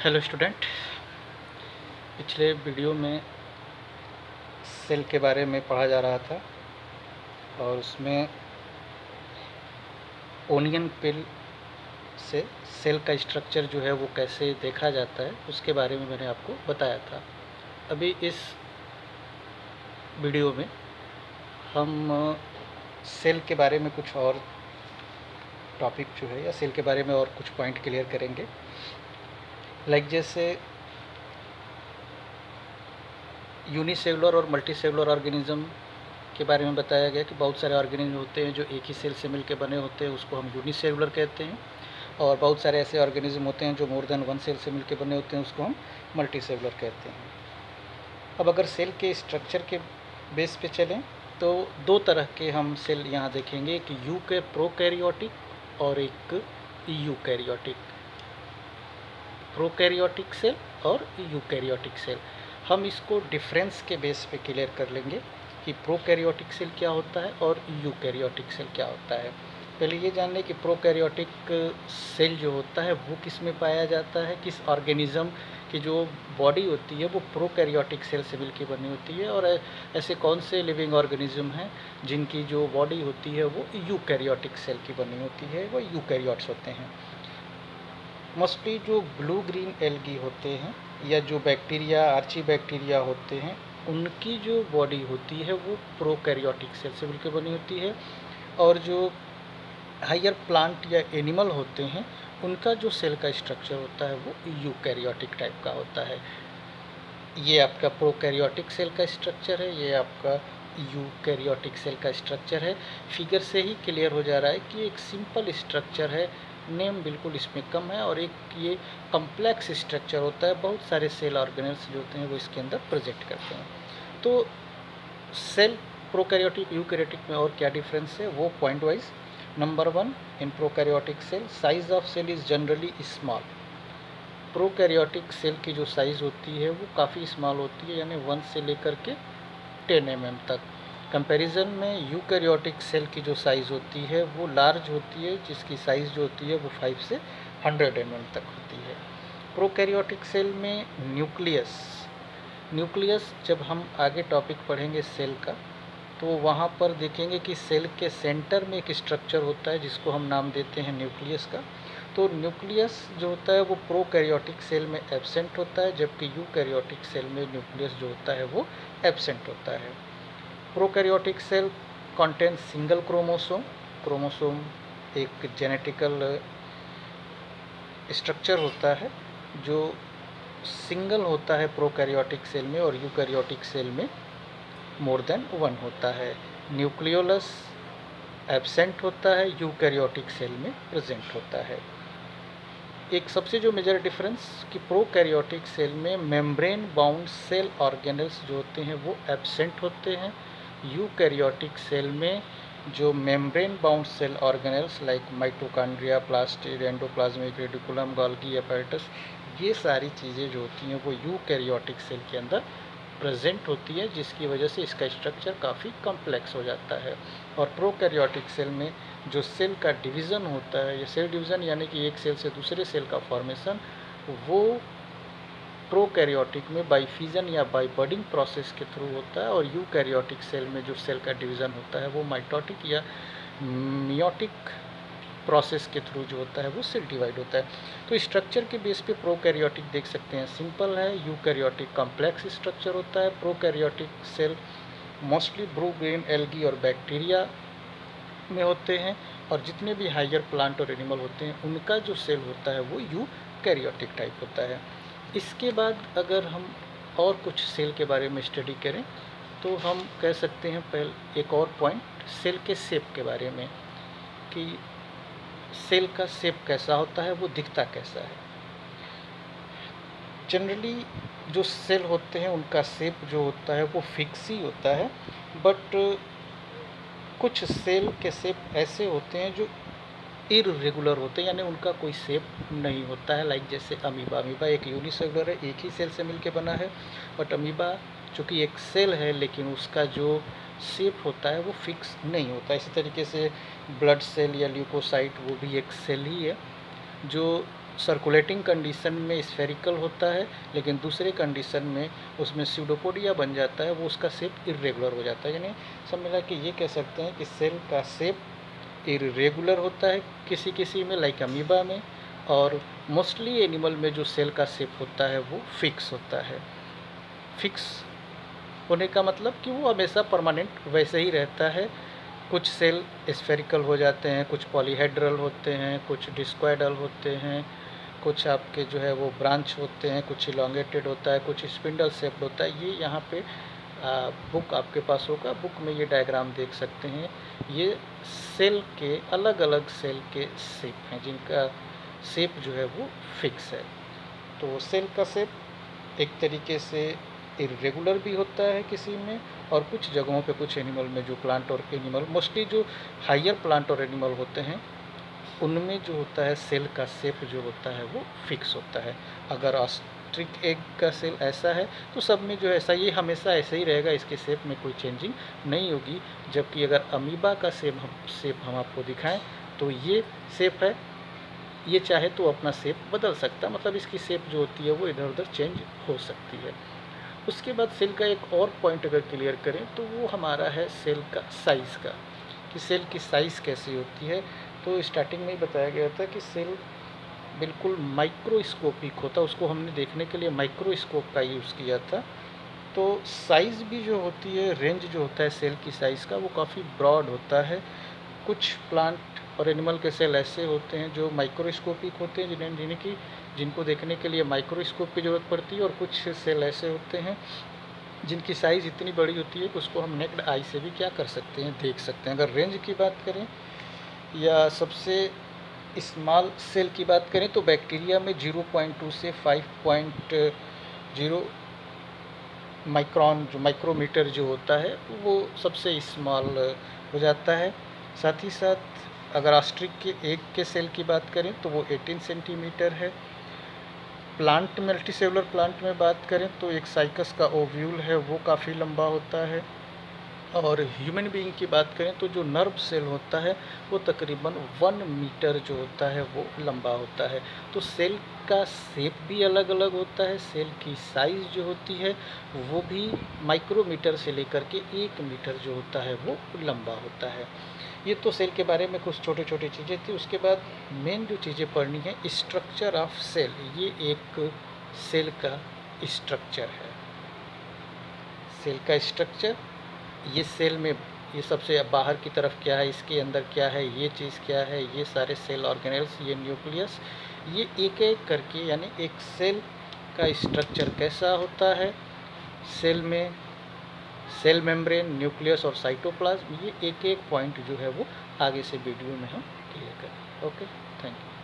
Hello student. पिछले video में cell के बारे में पढ़ा जा रहा था और उसमें ओनियन पिल से सेल का स्ट्रक्चर जो है वो कैसे देखा जाता है उसके बारे में मैंने आपको बताया था। अभी इस वीडियो में हम सेल के बारे में कुछ और टॉपिक जो है या सेल के बारे में और कुछ पॉइंट क्लियर करेंगे। जैसे यूनिसेलुलर और मल्टीसेलुलर ऑर्गेनिज्म के बारे में बताया गया कि बहुत सारे ऑर्गेनिज्म होते हैं जो एक ही सेल से मिलकर बने होते हैं, उसको हम यूनिसेलुलर कहते हैं। और बहुत सारे ऐसे ऑर्गेनिज्म होते हैं जो मोर देन वन सेल से मिलकर बने होते हैं, उसको हम मल्टीसेलुलर कहते हैं। अब अगर सेल के स्ट्रक्चर के बेस पे चलें तो दो तरह के हम सेल यहाँ देखेंगे, एक यू के प्रोकैरियोटिक और एक यूकैरियोटिक। प्रोकैरियोटिक सेल और यूकैरियोटिक सेल, हम इसको डिफरेंस के बेस पे क्लियर कर लेंगे कि प्रोकैरियोटिक सेल क्या होता है और यूकैरियोटिक सेल क्या होता है। पहले ये जान लें कि प्रोकैरियोटिक सेल जो होता है वो किस में पाया जाता है, किस ऑर्गेनिज्म की जो बॉडी होती है वो प्रोकैरियोटिक सेल से मिलकर बनी होती है, और ऐसे कौन से लिविंग ऑर्गेनिज्म हैं जिनकी जो बॉडी होती है वो यूकैरियोटिक सेल की बनी होती है, वो यूकैरियोट्स होते हैं। मोस्टली जो ब्लू ग्रीन एल्गी होते हैं या जो बैक्टीरिया आर्ची बैक्टीरिया होते हैं उनकी जो बॉडी होती है वो प्रोकैरियोटिक सेल से मिलकर बनी होती है, और जो हायर प्लांट या एनिमल होते हैं उनका जो सेल का स्ट्रक्चर होता है वो यूकैरियोटिक टाइप का होता है। ये आपका प्रोकैरियोटिक सेल का स्ट्रक्चर है, ये आपका यूकैरियोटिक सेल का स्ट्रक्चर है। फिगर से ही क्लियर हो जा रहा है कि एक सिंपल स्ट्रक्चर है, नेम बिल्कुल इसमें कम है, और एक ये कम्प्लेक्स स्ट्रक्चर होता है, बहुत सारे सेल ऑर्गेनल्स जो होते हैं वो इसके अंदर प्रेजेंट करते हैं। तो सेल प्रोकैरियोटिक यूकैरियोटिक में और क्या डिफरेंस है वो point wise. Number 1, in prokaryotic cell size of cell is generally small. Prokaryotic cell की जो साइज़ होती है वो काफ़ी स्मॉल होती है, यानी 1 से लेकर के 10 mm तक। कंपैरिजन में यूकैरियोटिक सेल की जो साइज़ होती है वो लार्ज होती है, जिसकी साइज़ जो होती है वो 5 से 100 mm तक होती है। प्रोकैरियोटिक सेल में न्यूक्लियस जब हम आगे टॉपिक पढ़ेंगे सेल का तो वहाँ पर देखेंगे कि सेल के सेंटर में एक स्ट्रक्चर होता है जिसको हम नाम देते हैं न्यूक्लियस का। तो न्यूक्लियस जो होता है वो प्रोकैरियोटिक सेल में एब्सेंट होता है, जबकि यूकैरियोटिक सेल में न्यूक्लियस जो होता है वो एब्सेंट होता है। Prokaryotic cell contain single chromosome एक जेनेटिकल स्ट्रक्चर होता है जो सिंगल होता है प्रोकैरियोटिक सेल में, और यूकैरियोटिक सेल में मोर देन 1 होता है। न्यूक्लियोलस एब्सेंट होता है, यूकैरियोटिक सेल में प्रेजेंट होता है। एक सबसे जो मेजर डिफरेंस कि प्रोकैरियोटिक सेल में मेम्ब्रेन बाउंड सेल ऑर्गेनल्स जो होते हैं वो एब्सेंट होते हैं। यूकैरियोटिक सेल में जो membrane bound cell organelles like mitochondria, plastid, endoplasmic reticulum, Golgi apparatus, ये सारी चीज़ें जो होती हैं वो यूकैरियोटिक सेल के अंदर प्रेजेंट होती है, जिसकी वजह से इसका स्ट्रक्चर काफ़ी कॉम्प्लेक्स हो जाता है। और प्रोकैरियोटिक सेल में जो सेल का डिवीज़न होता है, ये सेल डिवीज़न यानी कि एक सेल से दूसरे सेल का फॉर्मेशन, वो प्रोकैरियोटिक में बाई फिजन या बाई बडिंग प्रोसेस के थ्रू होता है, और यूकैरियोटिक सेल में जो सेल का डिवीज़न होता है वो माइटोटिक या मियोटिक प्रोसेस के थ्रू जो होता है वो सेल डिवाइड होता है। तो स्ट्रक्चर के बेस पे प्रोकैरियोटिक देख सकते हैं सिंपल है, यूकैरियोटिक कॉम्प्लेक्स स्ट्रक्चर होता है। Prokaryotic cell mostly blue green algae और बैक्टीरिया में होते हैं, और जितने भी हायर प्लांट और एनिमल होते हैं उनका जो सेल होता है वो यूकैरियोटिक टाइप होता है। इसके बाद अगर हम और कुछ सेल के बारे में स्टडी करें तो हम कह सकते हैं पहले एक और पॉइंट सेल के शेप के बारे में, कि सेल का शेप कैसा होता है, वो दिखता कैसा है। जनरली जो सेल होते हैं उनका शेप जो होता है वो फिक्स ही होता है, बट कुछ सेल के शेप ऐसे होते हैं जो इर्रेगुलर होते हैं, यानी उनका कोई शेप नहीं होता है। जैसे अमीबा एक यूनिसेलुलर है, एक ही सेल से मिलके बना है, बट अमीबा चूँकि एक सेल है लेकिन उसका जो शेप होता है वो फिक्स नहीं होता। इसी तरीके से ब्लड सेल या ल्यूकोसाइट वो भी एक सेल ही है जो सर्कुलेटिंग कंडीशन में स्फेरिकल होता है, लेकिन दूसरे कंडीशन में उसमें स्यूडोपोडिया बन जाता है, वो उसका शेप इरेगुलर हो जाता है। यानी सब मिला के ये कह सकते हैं कि सेल का शेप इरेगुलर होता है किसी किसी में, लाइक अमीबा में, और मोस्टली एनिमल में जो सेल का शेप होता है वो फिक्स होता है। फिक्स होने का मतलब कि वो हमेशा परमानेंट वैसे ही रहता है। कुछ सेल स्फेरिकल हो जाते हैं, कुछ पॉलीहेड्रल होते हैं, कुछ डिस्क्वाइडल होते हैं, कुछ आपके जो है वो ब्रांच होते हैं, कुछ इलोंगेटेड होता है, कुछ स्पिंडल शेप्ड होता है। ये यहाँ पे बुक आपके पास होगा, बुक में ये डायग्राम देख सकते हैं। ये सेल के अलग अलग सेल के शेप हैं जिनका शेप जो है वो फिक्स है। तो सेल का शेप एक तरीके से इरेगुलर भी होता है किसी में, और कुछ जगहों पे कुछ एनिमल में, जो प्लांट और एनिमल, मोस्टली जो हायर प्लांट और एनिमल होते हैं उनमें जो होता है सेल का शेप जो होता है वो फिक्स होता है। अगर ऑस्ट्रिच एग का सेल ऐसा है तो सब में जो ऐसा, ये हमेशा ऐसे ही रहेगा, इसके शेप में कोई चेंजिंग नहीं होगी। जबकि अगर अमीबा का शेप हम आपको दिखाएं तो ये शेप है, ये चाहे तो अपना शेप बदल सकता है, मतलब इसकी शेप जो होती है वो इधर उधर चेंज हो सकती है। उसके बाद सेल का एक और पॉइंट अगर क्लियर करें तो वो हमारा है सेल का साइज़ का, कि सेल की साइज़ कैसी होती है। तो स्टार्टिंग में ही बताया गया था कि सेल बिल्कुल माइक्रोस्कोपिक होता है, उसको हमने देखने के लिए माइक्रोस्कोप का यूज़ किया था। तो साइज़ भी जो होती है, रेंज जो होता है सेल की साइज़ का, वो काफ़ी ब्रॉड होता है। कुछ प्लांट और एनिमल के सेल ऐसे होते हैं जो माइक्रोस्कोपिक होते हैं, जिनको देखने के लिए माइक्रोस्कोप की ज़रूरत पड़ती है, और कुछ सेल ऐसे होते हैं जिनकी साइज़ इतनी बड़ी होती है कि उसको हम नेक्ड आई से भी क्या कर सकते हैं, देख सकते हैं। अगर रेंज की बात करें या सबसे स्मॉल सेल की बात करें तो बैक्टीरिया में 0.2 से 5.0 माइक्रोन जो माइक्रोमीटर जो होता है वो सबसे स्मॉल हो जाता है। साथ ही साथ अगर ऑस्ट्रिच के एग के सेल की बात करें तो वो 18 सेंटीमीटर है। प्लांट मल्टीसेलुलर प्लांट में बात करें तो एक साइकस का ओव्यूल है वो काफ़ी लंबा होता है। और ह्यूमन बीइंग की बात करें तो जो नर्व सेल होता है वो तकरीबन 1 मीटर जो होता है वो लंबा होता है। तो सेल का शेप भी अलग अलग होता है, सेल की साइज़ जो होती है वो भी माइक्रोमीटर से लेकर के 1 मीटर जो होता है वो लंबा होता है। ये तो सेल के बारे में कुछ छोटे छोटे चीज़ें थी। उसके बाद मेन जो चीज़ें पढ़नी है, स्ट्रक्चर ऑफ सेल, ये एक सेल का स्ट्रक्चर है। सेल का स्ट्रक्चर, ये सेल में ये सबसे बाहर की तरफ क्या है, इसके अंदर क्या है, ये चीज़ क्या है, ये सारे सेल ऑर्गेनेल्स, ये न्यूक्लियस, ये एक एक करके, यानी एक सेल का स्ट्रक्चर कैसा होता है, सेल में सेल मेम्ब्रेन, न्यूक्लियस और साइटोप्लाज्म, ये एक एक पॉइंट जो है वो आगे से वीडियो में हम क्लियर करें। Okay, thank you.